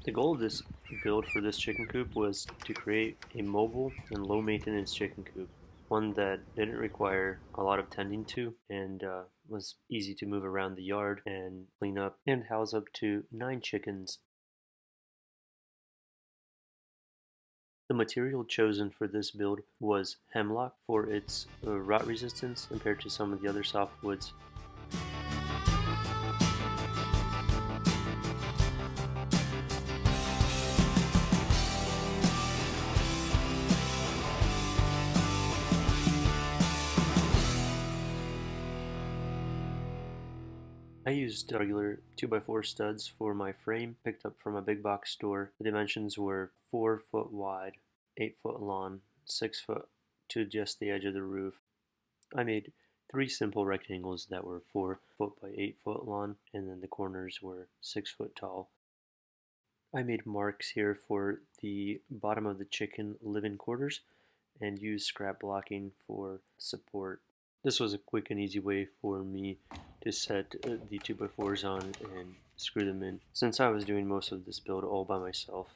The goal of this build for this chicken coop was to create a mobile and low maintenance chicken coop, one that didn't require a lot of tending to and was easy to move around the yard and clean up and house up to 9 chickens. The material chosen for this build was hemlock for its rot resistance compared to some of the other softwoods. I used regular 2x4 studs for my frame, picked up from a big box store. The dimensions were 4 foot wide, 8 foot long, 6 foot to just the edge of the roof. I made 3 simple rectangles that were 4 foot by 8 foot long, and then the corners were 6 foot tall. I made marks here for the bottom of the chicken living quarters and used scrap blocking for support. This was a quick and easy way for me to set the 2x4s on and screw them in, since I was doing most of this build all by myself.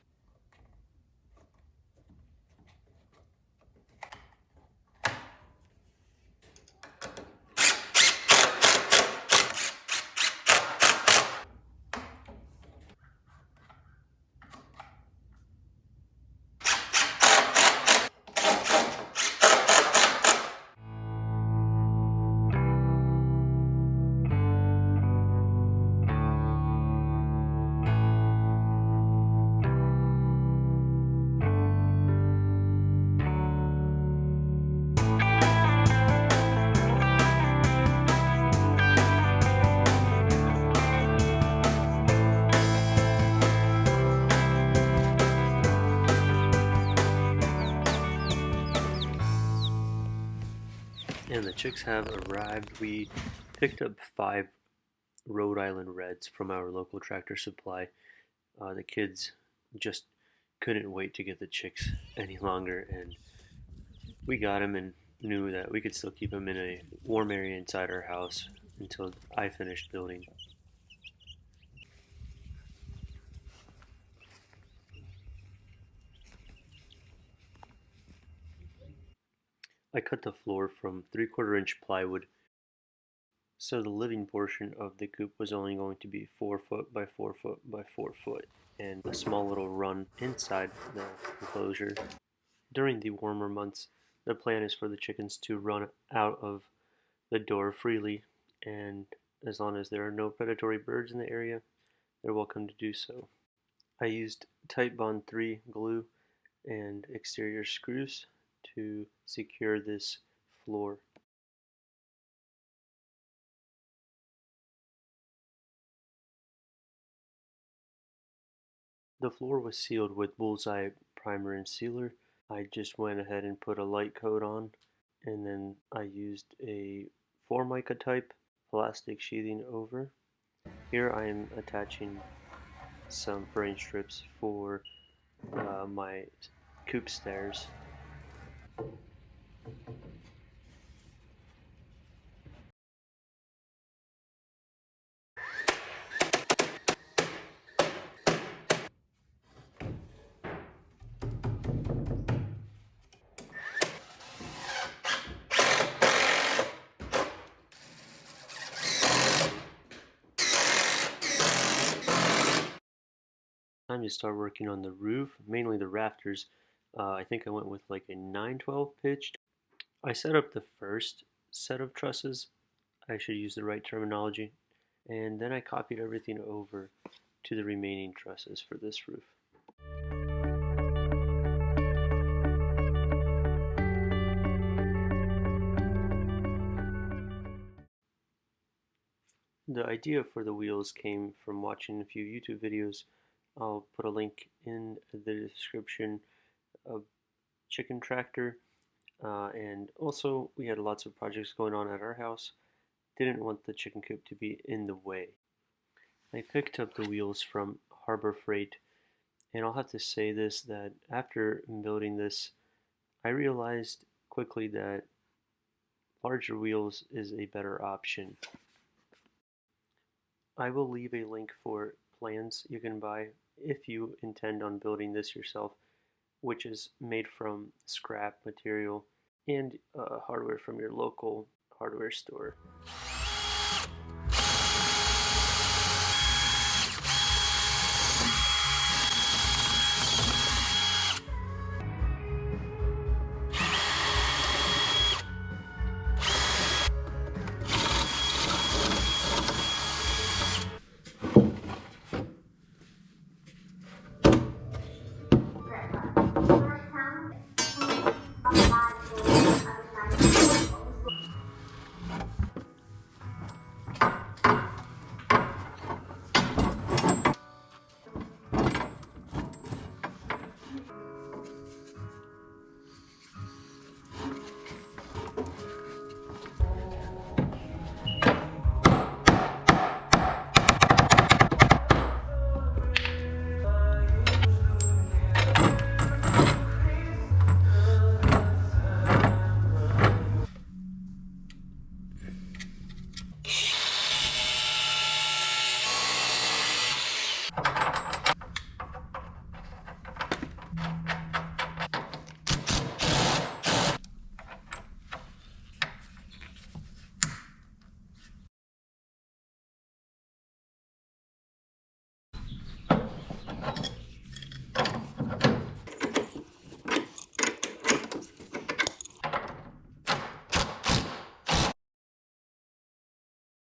And the chicks have arrived. We picked up 5 Rhode Island Reds from our local Tractor Supply. The kids just couldn't wait to get the chicks any longer, and we got them and knew that we could still keep them in a warm area inside our house until I finished building. I cut the floor from 3/4 inch plywood, so the living portion of the coop was only going to be 4 foot by 4 foot by 4 foot, and a small little run inside the enclosure. During the warmer months, the plan is for the chickens to run out of the door freely, and as long as there are no predatory birds in the area, they're welcome to do so. I used Titebond 3 glue and exterior screws to secure this floor. The floor was sealed with bullseye primer and sealer. I just went ahead and put a light coat on, and then I used a Formica type plastic sheathing over. Here I am attaching some frame strips for my coop stairs. Time to start working on the roof, mainly the rafters. I think I went with like a 9/12 pitch. I set up the first set of trusses. I should use the right terminology. And then I copied everything over to the remaining trusses for this roof. The idea for the wheels came from watching a few YouTube videos. I'll put a link in the description of Chicken Tractor. And also, we had lots of projects going on at our house. Didn't want the chicken coop to be in the way. I picked up the wheels from Harbor Freight, and I'll have to say this, that after building this, I realized quickly that larger wheels is a better option. I will leave a link for plans you can buy if you intend on building this yourself, which is made from scrap material and hardware from your local hardware store.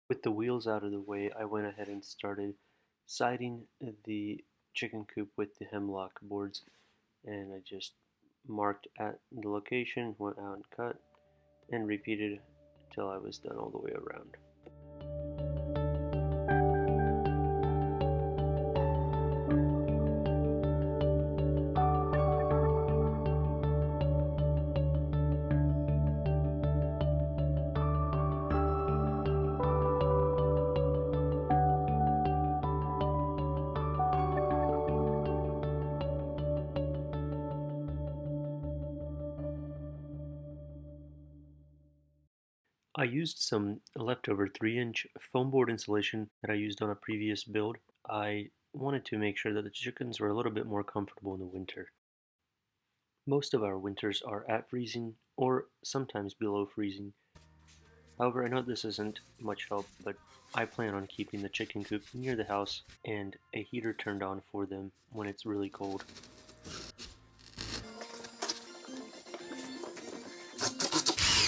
With the wheels out of the way, I went ahead and started siding the chicken coop with the hemlock boards, and I just marked at the location, went out and cut, and repeated until I was done all the way around. I used some leftover 3-inch foam board insulation that I used on a previous build. I wanted to make sure that the chickens were a little bit more comfortable in the winter. Most of our winters are at freezing or sometimes below freezing. However, I know this isn't much help, but I plan on keeping the chicken coop near the house and a heater turned on for them when it's really cold.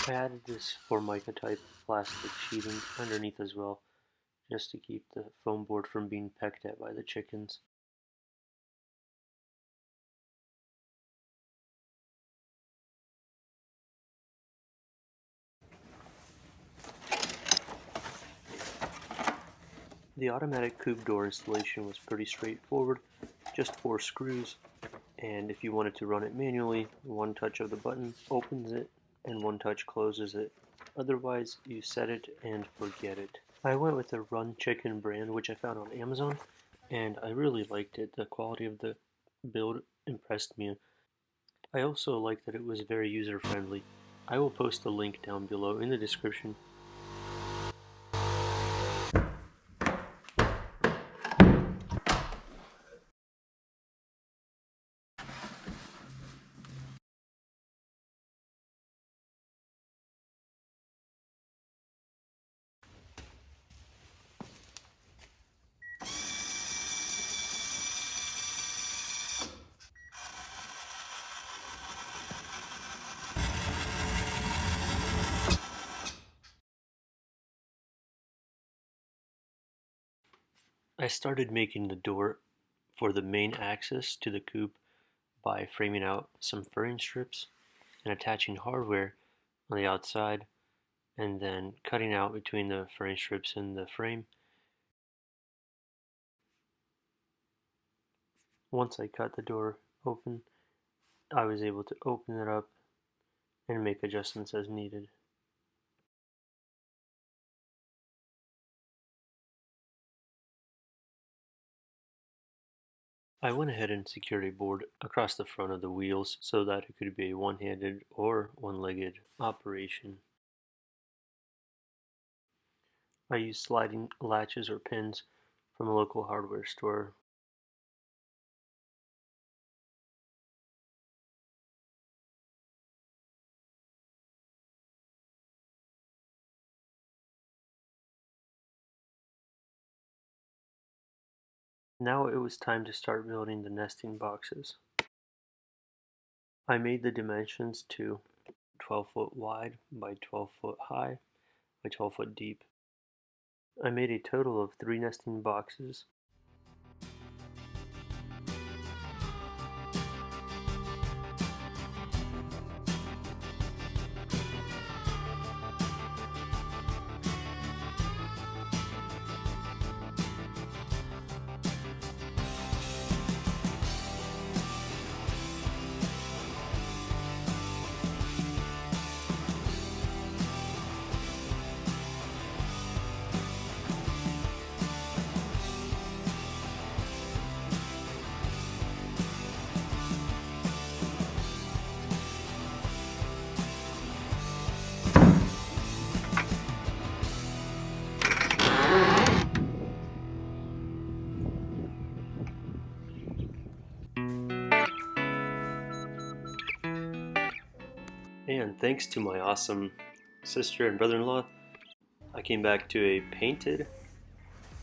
I added this Formica type plastic sheeting underneath as well, just to keep the foam board from being pecked at by the chickens. The automatic coop door installation was pretty straightforward, just 4 screws, and if you wanted to run it manually, one touch of the button opens it and one touch closes it. Otherwise, you set it and forget it. I went with the Run Chicken brand, which I found on Amazon, and I really liked it. The quality of the build impressed me. I also liked that it was very user friendly. I will post a link down below in the description. I started making the door for the main access to the coop by framing out some furring strips and attaching hardware on the outside, and then cutting out between the furring strips and the frame. Once I cut the door open, I was able to open it up and make adjustments as needed. I went ahead and secured a board across the front of the wheels so that it could be a one-handed or one-legged operation. I used sliding latches or pins from a local hardware store. Now it was time to start building the nesting boxes. I made the dimensions to 12 foot wide by 12 foot high by 12 foot deep. I made a total of 3 nesting boxes. And thanks to my awesome sister and brother-in-law, I came back to a painted,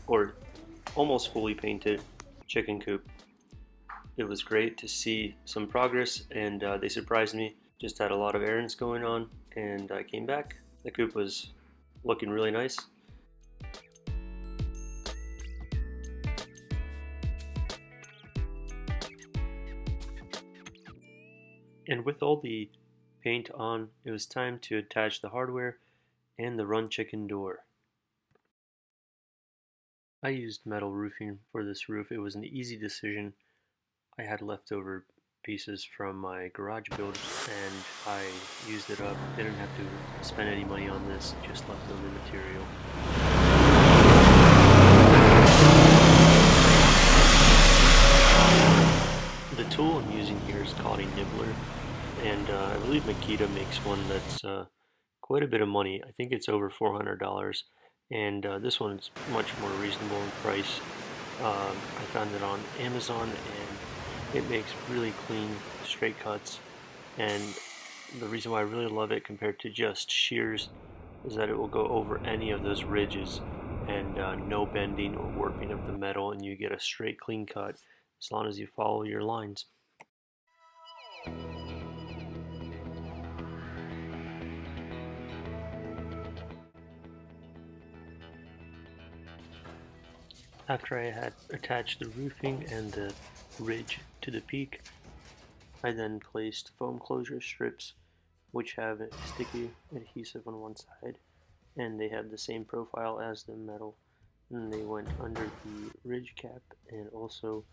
or almost fully painted, chicken coop. It was great to see some progress, and they surprised me. Just had a lot of errands going on, and I came back. The coop was looking really nice. And with all the paint on, it was time to attach the hardware and the run chicken door. I used metal roofing for this roof. It was an easy decision. I had leftover pieces from my garage build and I used it up. Didn't have to spend any money on this, just leftover material. The tool I'm using here is called a Nibbler, and I believe Makita makes one that's quite a bit of money. I think it's over $400, and this one is much more reasonable in price. I found it on Amazon, and it makes really clean straight cuts, and the reason why I really love it compared to just shears is that it will go over any of those ridges, and no bending or warping of the metal, and you get a straight clean cut as long as you follow your lines. After I had attached the roofing and the ridge to the peak, I then placed foam closure strips which have a sticky adhesive on one side, and they have the same profile as the metal, and they went under the ridge cap, and also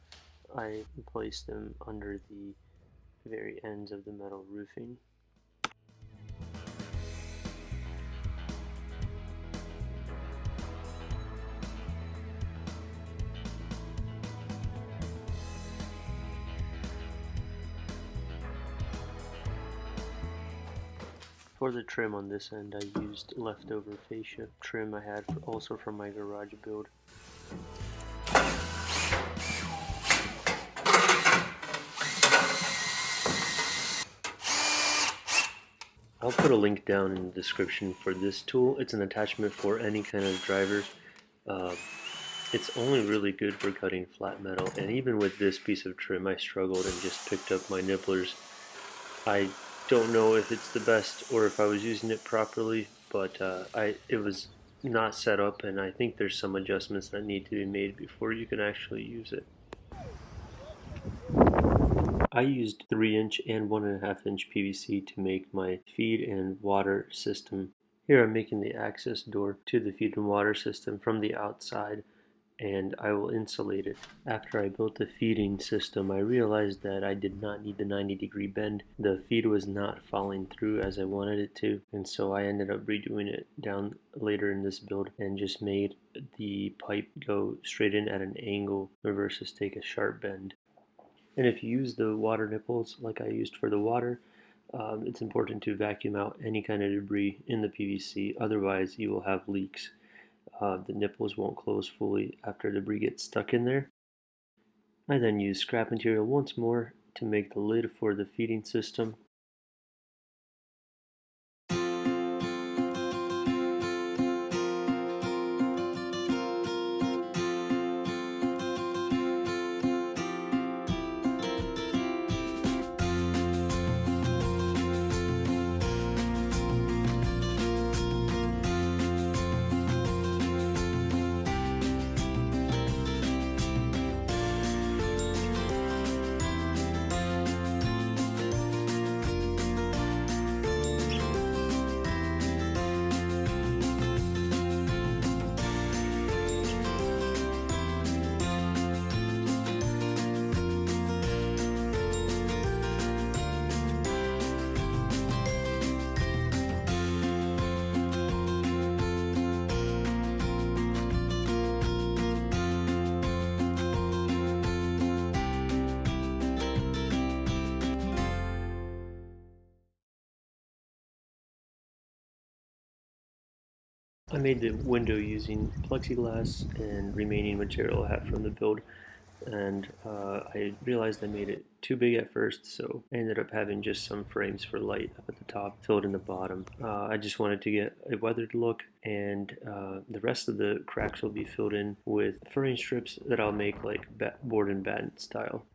I placed them under the very ends of the metal roofing. For the trim on this end, I used leftover fascia trim I had also from my garage build. I'll put a link down in the description for this tool. It's an attachment for any kind of driver. It's only really good for cutting flat metal, and even with this piece of trim I struggled and just picked up my nibblers. I don't know if it's the best or if I was using it properly, but it was not set up, and I think there's some adjustments that need to be made before you can actually use it. I used 3-inch and 1.5-inch PVC to make my feed and water system. Here I'm making the access door to the feed and water system from the outside, and I will insulate it. After I built the feeding system, I realized that I did not need the 90-degree bend. The feed was not falling through as I wanted it to, and so I ended up redoing it down later in this build and just made the pipe go straight in at an angle versus take a sharp bend. And if you use the water nipples like I used for the water, it's important to vacuum out any kind of debris in the PVC, otherwise you will have leaks. the nipples won't close fully after debris gets stuck in there. I then use scrap material once more to make the lid for the feeding system. I made the window using plexiglass and remaining material I had from the build, and I realized I made it too big at first, so I ended up having just some frames for light up at the top, filled in the bottom. I just wanted to get a weathered look, and the rest of the cracks will be filled in with furring strips that I'll make like board and batten style.